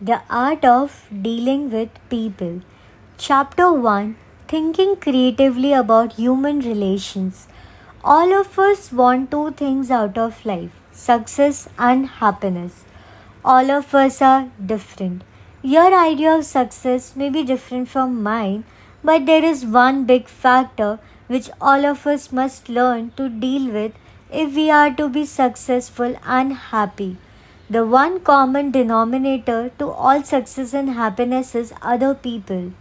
The Art of Dealing with People. Chapter 1, Thinking Creatively About Human Relations. All of us want two things out of life: success and happiness. All of us are different. Your idea of success may be different from mine, but there is one big factor which all of us must learn to deal with if we are to be successful and happy. The one common denominator to all success and happiness is other people.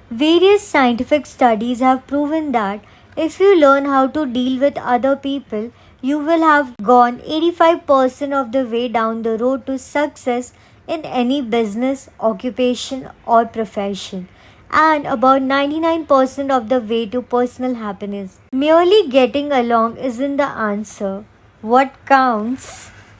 Various scientific studies have proven that if you learn how to deal with other people, you will have gone 85% of the way down the road to success in any business, occupation, or profession, and about 99% of the way to personal happiness. Merely getting along isn't the answer. What counts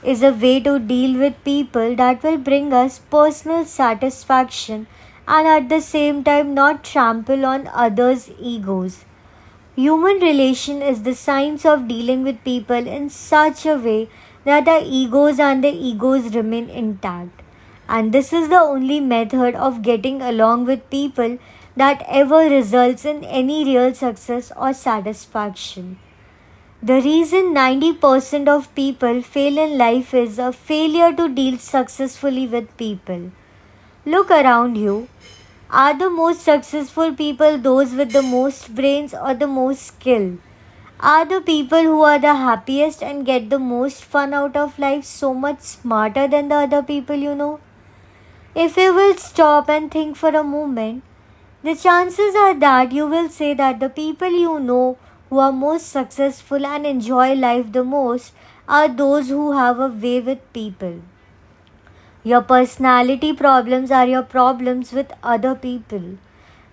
is a way to deal with people that will bring us personal satisfaction and at the same time not trample on others' egos. Human relation is the science of dealing with people in such a way that our egos and their egos remain intact. And this is the only method of getting along with people that ever results in any real success or satisfaction. The reason 90% of people fail in life is a failure to deal successfully with people. Look around you. Are the most successful people those with the most brains or the most skill? Are the people who are the happiest and get the most fun out of life so much smarter than the other people you know? If you will stop and think for a moment, the chances are that you will say that the people you know who are most successful and enjoy life the most are those who have a way with people. Your personality problems are your problems with other people.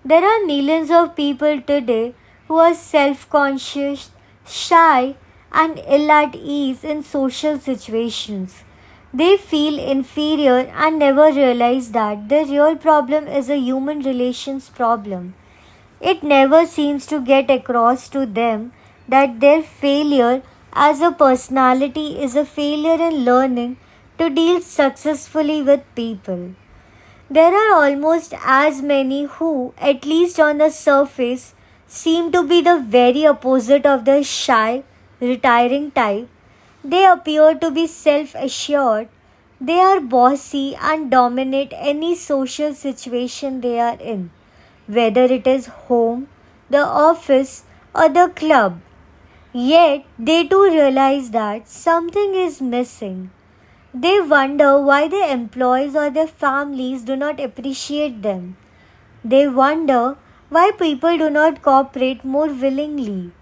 There are millions of people today who are self conscious, shy, and ill at ease in social situations. They feel inferior and never realize that the real problem is a human relations problem. It never seems to get across to them that their failure as a personality is a failure in learning to deal successfully with people. There are almost as many who, at least on the surface, seem to be the very opposite of the shy, retiring type. They appear to be self assured. They are bossy and dominate any social situation they are in, whether it is home, the office, or the club. Yet they too realize that something is missing. They wonder why their employees or their families do not appreciate them. They wonder why people do not cooperate more willingly,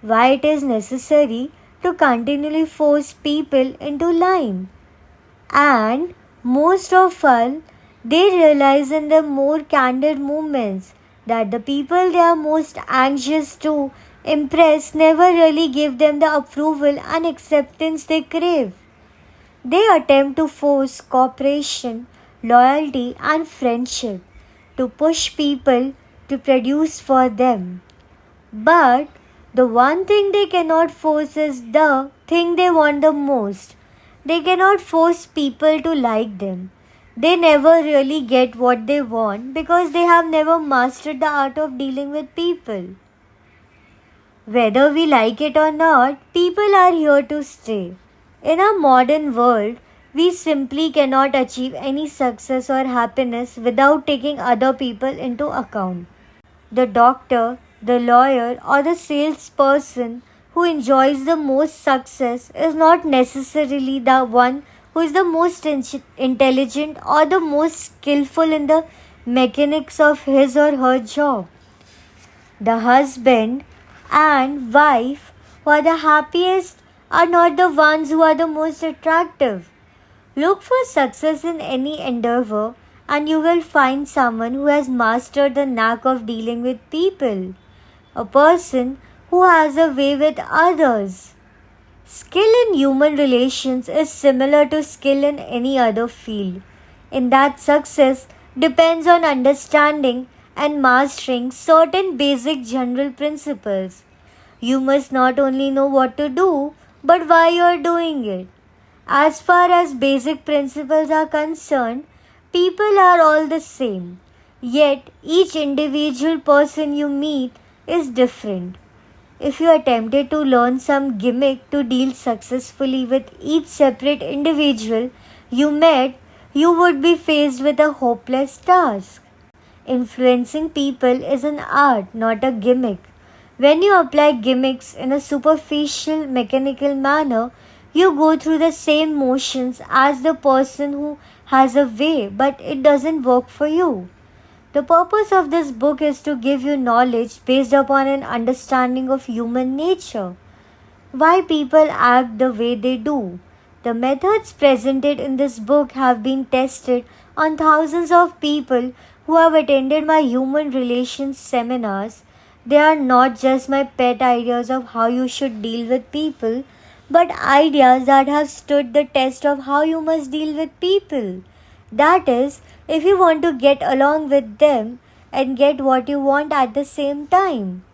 why it is necessary to continually force people into line. And most of all, they realize in their more candid moments that the people they are most anxious to impress never really give them the approval and acceptance they crave. They attempt to force cooperation, loyalty, and friendship to push people to produce for them. But the one thing they cannot force is the thing they want the most. They cannot force people to like them. They never really get what they want because they have never mastered the art of dealing with people. Whether we like it or not, people are here to stay. In our modern world, we simply cannot achieve any success or happiness without taking other people into account. The doctor, the lawyer, or the salesperson who enjoys the most success is not necessarily the one who is the most intelligent or the most skillful in the mechanics of his or her job. The husband and wife who are the happiest are not the ones who are the most attractive. Look for success in any endeavor and you will find someone who has mastered the knack of dealing with people, a person who has a way with others. Skill in human relations is similar to skill in any other field, in that success depends on understanding and mastering certain basic general principles. You must not only know what to do, but why you are doing it. As far as basic principles are concerned, People are all the same, yet each individual person you meet is different. If you attempted to learn some gimmick to deal successfully with each separate individual you met, you would be faced with a hopeless task. Influencing people is an art, not a gimmick. When you apply gimmicks in a superficial, mechanical manner, you go through the same motions as the person who has a way, but it doesn't work for you. The purpose of this book is to give you knowledge based upon an understanding of human nature, why people act the way they do. The methods presented in this book have been tested on thousands of people who have attended my human relations seminars. They are not just my pet ideas of how you should deal with people, but ideas that have stood the test of how you must deal with people. That is, if you want to get along with them and get what you want at the same time.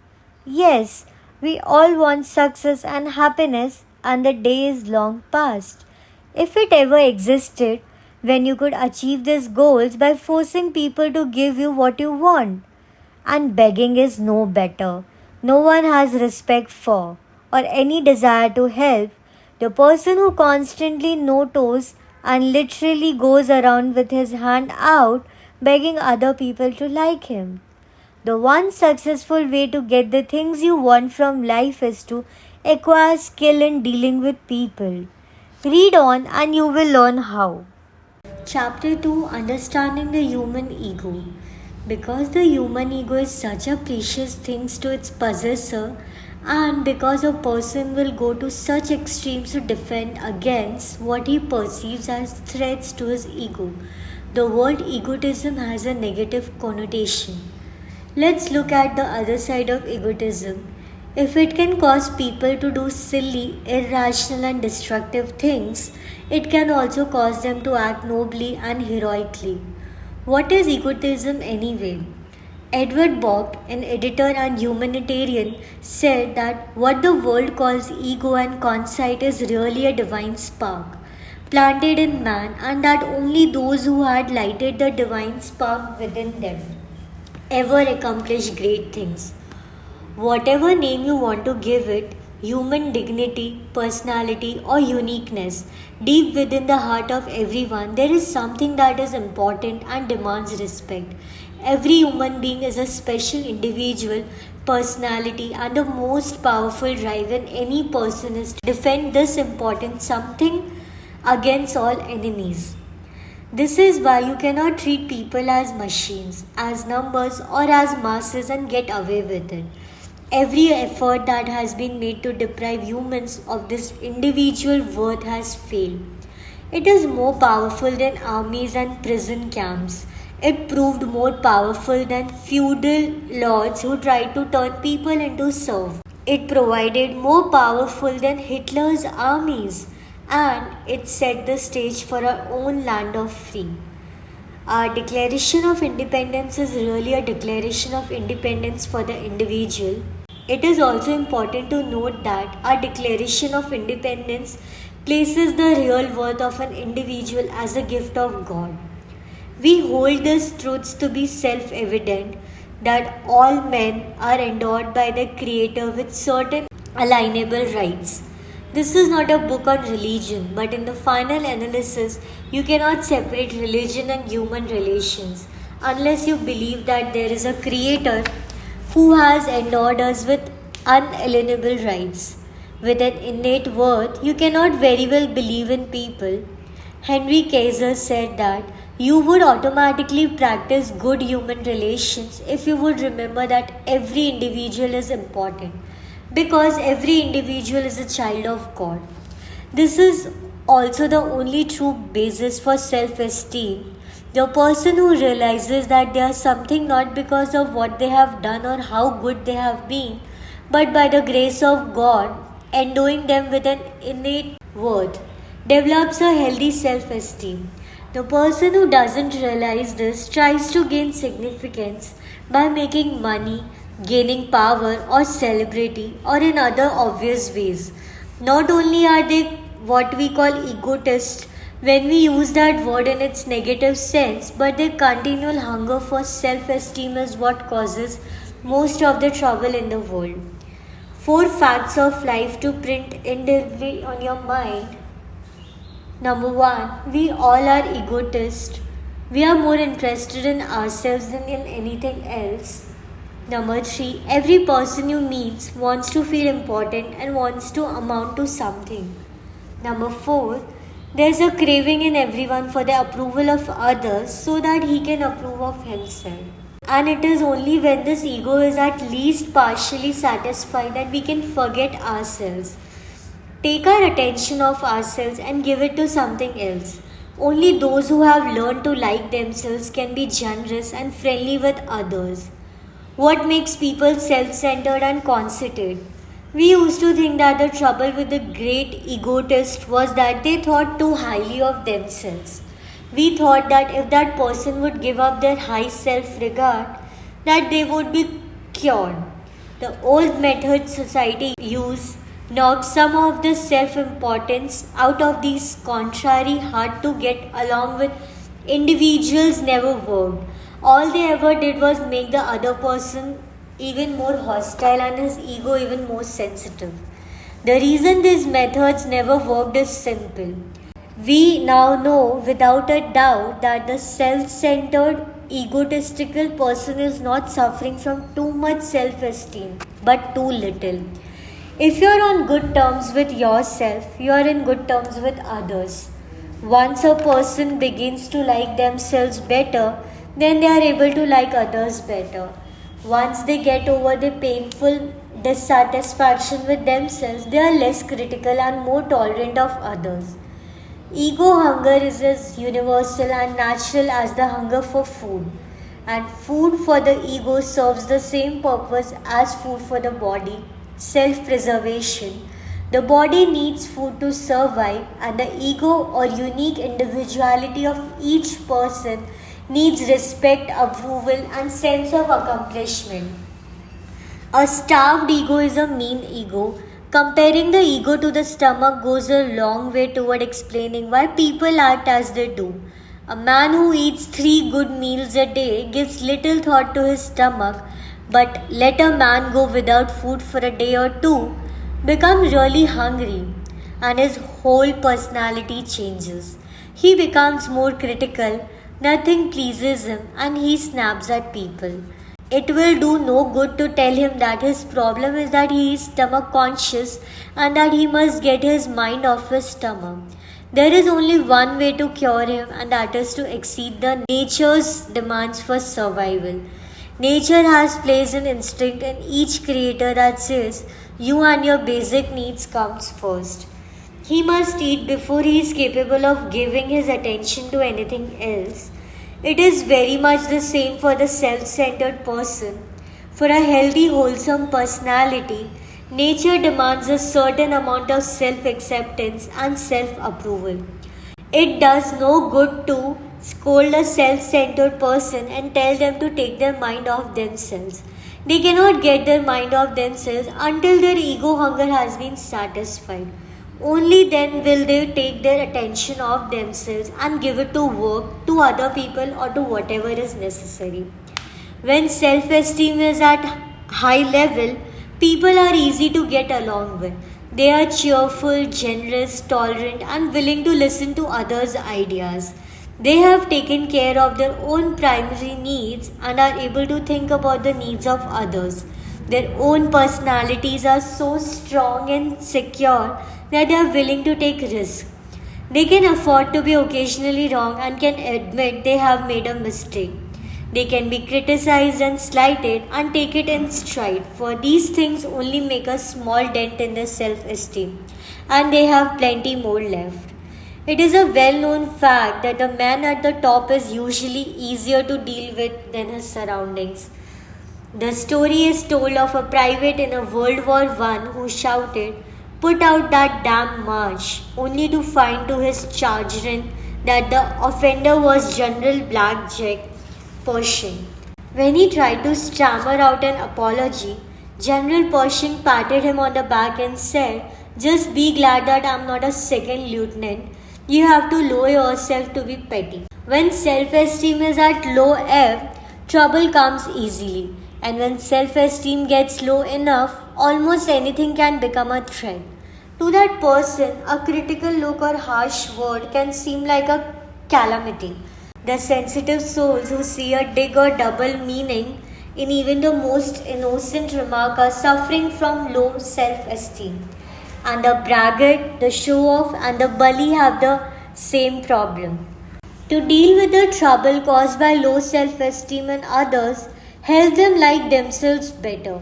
Yes, we all want success and happiness, and the day is long past. If it ever existed, when you could achieve these goals by forcing people to give you what you want. And begging is no better. No one has respect for or any desire to help the person who constantly no-toes and literally goes around with his hand out begging other people to like him. The one successful way to get the things you want from life is to acquire skill in dealing with people. Read on and you will learn how. Chapter 2, Understanding the Human Ego. Because the human ego is such a precious thing to its possessor, and because a person will go to such extremes to defend against what he perceives as threats to his ego, the word egotism has a negative connotation. Let's look at the other side of egotism. If it can cause people to do silly, irrational, and destructive things, it can also cause them to act nobly and heroically. What is egotism anyway? Edward Bock, an editor and humanitarian, said that what the world calls ego and conceit is really a divine spark planted in man, and that only those who had lighted the divine spark within them ever accomplish great things. Whatever name you want to give it, human dignity, personality, or uniqueness, deep within the heart of everyone, there is something that is important and demands respect. Every human being is a special individual, personality, and the most powerful drive in any person is to defend this important something against all enemies. This is why you cannot treat people as machines, as numbers, or as masses and get away with it. Every effort that has been made to deprive humans of this individual worth has failed. It is more powerful than armies and prison camps. It proved more powerful than feudal lords who tried to turn people into serfs. It provided more powerful than Hitler's armies, and it set the stage for our own land of free. Our Declaration of Independence is really a declaration of independence for the individual. It is also important to note that our Declaration of Independence places the real worth of an individual as a gift of God. We hold these truths to be self-evident that all men are endowed by the Creator with certain alienable rights. This is not a book on religion, but in the final analysis, you cannot separate religion and human relations unless you believe that there is a Creator who has endowed us with unalienable rights. With an innate worth, you cannot very well believe in people. Henry Kaiser said that you would automatically practice good human relations if you would remember that every individual is important, because every individual is a child of God. This is also the only true basis for self-esteem. The person who realizes that they are something not because of what they have done or how good they have been, but by the grace of God, endowing them with an innate worth, develops a healthy self-esteem. The person who doesn't realize this tries to gain significance by making money, gaining power or celebrity, or in other obvious ways. Not only are they what we call egotists, when we use that word in its negative sense, but their continual hunger for self esteem is what causes most of the trouble in the world. Four facts of life to print indelibly on your mind. Number one, we all are egotists. We are more interested in ourselves than in anything else. Number three, every person you meet wants to feel important and wants to amount to something. Number four, there's a craving in everyone for the approval of others so that he can approve of himself. And it is only when this ego is at least partially satisfied that we can forget ourselves, take our attention off ourselves and give it to something else. Only those who have learned to like themselves can be generous and friendly with others. What makes people self centered and conceited? We used to think that the trouble with the great egotists was that they thought too highly of themselves. We thought that if that person would give up their high self regard, that they would be cured. The old method society used knocked some of the self importance out of these contrary, hard to get along with individuals never worked. All they ever did was make the other person even more hostile and his ego even more sensitive. The reason these methods never worked is simple. We now know without a doubt that the self centered, egotistical person is not suffering from too much self esteem but too little. If you are on good terms with yourself, you are in good terms with others. Once a person begins to like themselves better, then they are able to like others better. Once they get over the painful dissatisfaction with themselves, they are less critical and more tolerant of others. Ego hunger is as universal and natural as the hunger for food. And food for the ego serves the same purpose as food for the body, self-preservation. The body needs food to survive, and the ego or unique individuality of each person needs respect, approval, and sense of accomplishment. A starved ego is a mean ego. Comparing the ego to the stomach goes a long way toward explaining why people act as they do. A man who eats 3 good meals a day gives little thought to his stomach, but let a man go without food for a day or two, become really hungry, and his whole personality changes. He becomes more critical, nothing pleases him, and he snaps at people. It will do no good to tell him that his problem is that he is stomach conscious and that he must get his mind off his stomach. There is only one way to cure him, and that is to exceed the nature's demands for survival. Nature has placed an instinct in each creator that says you and your basic needs comes first. He must eat before he is capable of giving his attention to anything else. It is very much the same for the self-centered person. For a healthy, wholesome personality, nature demands a certain amount of self-acceptance and self-approval. It does no good to scold a self-centered person and tell them to take their mind off themselves. They cannot get their mind off themselves until their ego hunger has been satisfied. Only then will they take their attention off themselves and give it to work, to other people, or to whatever is necessary. When self-esteem is at high level, people are easy to get along with. They are cheerful, generous, tolerant, and willing to listen to others' ideas. They have taken care of their own primary needs and are able to think about the needs of others. Their own personalities are so strong and secure that they are willing to take risks. They can afford to be occasionally wrong and can admit they have made a mistake. They can be criticized and slighted and take it in stride, for these things only make a small dent in their self-esteem, and they have plenty more left. It is a well-known fact that a man at the top is usually easier to deal with than his surroundings. The story is told of a private in a World War I who shouted, "Put out that damn march," only to find to his chagrin that the offender was General Blackjack Pershing. When he tried to stammer out an apology, General Pershing patted him on the back and said, "Just be glad that I'm not a second lieutenant. You have to lower yourself to be petty. When self esteem is at low ebb, trouble comes easily. And when self esteem gets low enough, almost anything can become a threat. To that person, a critical look or harsh word can seem like a calamity. The sensitive souls who see a dig or double meaning in even the most innocent remark are suffering from low self esteem. And the braggart, the show off, and the bully have the same problem. To deal with the trouble caused by low self esteem in others, help them like themselves better.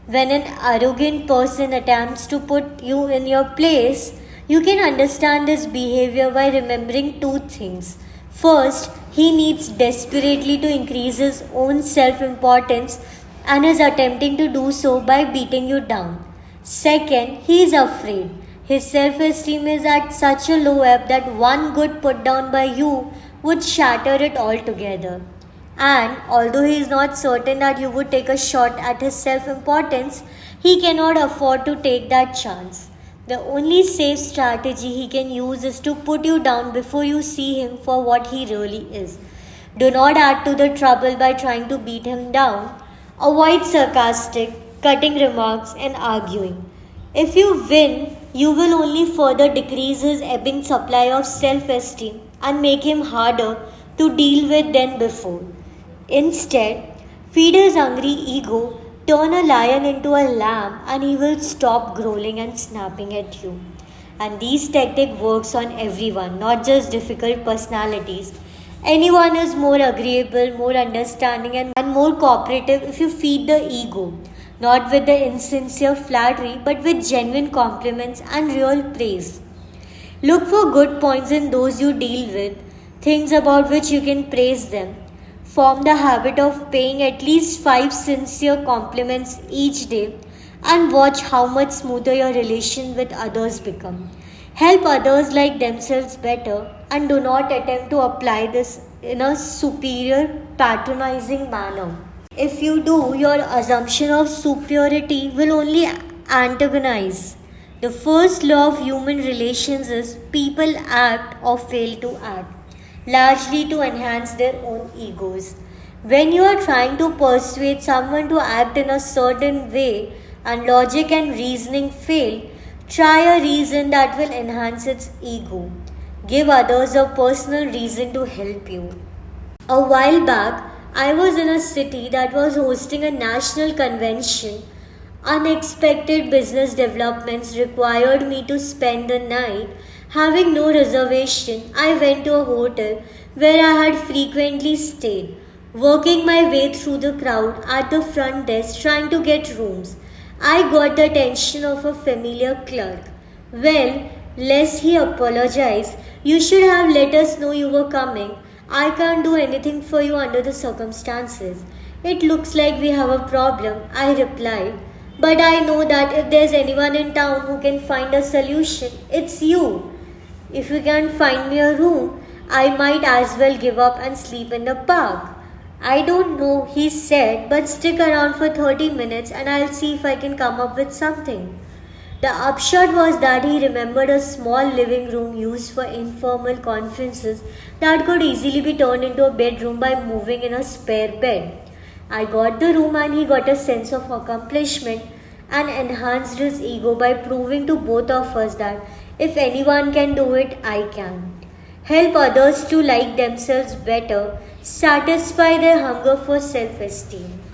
When an arrogant person attempts to put you in your place, you can understand his behavior by remembering two things. First, he needs desperately to increase his own self importance and is attempting to do so by beating you down. Second, he is afraid. His self esteem is at such a low ebb that one good put down by you would shatter it altogether. And although he is not certain that you would take a shot at his self importance, he cannot afford to take that chance. The only safe strategy he can use is to put you down before you see him for what he really is. Do not add to the trouble by trying to beat him down. Avoid sarcastic, cutting remarks, and arguing. If you win, you will only further decrease his ebbing supply of self esteem and make him harder to deal with than before. Instead, feed his hungry ego, turn a lion into a lamb, and he will stop growling and snapping at you. And this tactic works on everyone, not just difficult personalities. Anyone is more agreeable, more understanding, and more cooperative if you feed the ego, not with the insincere flattery, but with genuine compliments and real praise. Look for good points in those you deal with, things about which you can praise them. Form the habit of paying at least 5 sincere compliments each day and watch how much smoother your relation with others become. Help others like themselves better and do not attempt to apply this in a superior, patronizing manner. If you do, your assumption of superiority will only antagonize. The first law of human relations is people act or fail to act, largely to enhance their own egos. When you are trying to persuade someone to act in a certain way and logic and reasoning fail, try a reason that will enhance its ego. Give others a personal reason to help you. A while back, I was in a city that was hosting a national convention. Unexpected business developments required me to spend the night. Having no reservation, I went to a hotel where I had frequently stayed, working my way through the crowd at the front desk trying to get rooms. I got the attention of a familiar clerk. Well, lest he apologized, you should have let us know you were coming. I can't do anything for you under the circumstances. It looks like we have a problem, I replied. But I know that if there's anyone in town who can find a solution, it's you. If you can't find me a room, I might as well give up and sleep in the park. I don't know, he said, but stick around for 30 minutes and I'll see if I can come up with something. The upshot was that he remembered a small living room used for informal conferences that could easily be turned into a bedroom by moving in a spare bed. I got the room and he got a sense of accomplishment and enhanced his ego by proving to both of us that if anyone can do it, I can. Help others to like themselves better, satisfy their hunger for self esteem.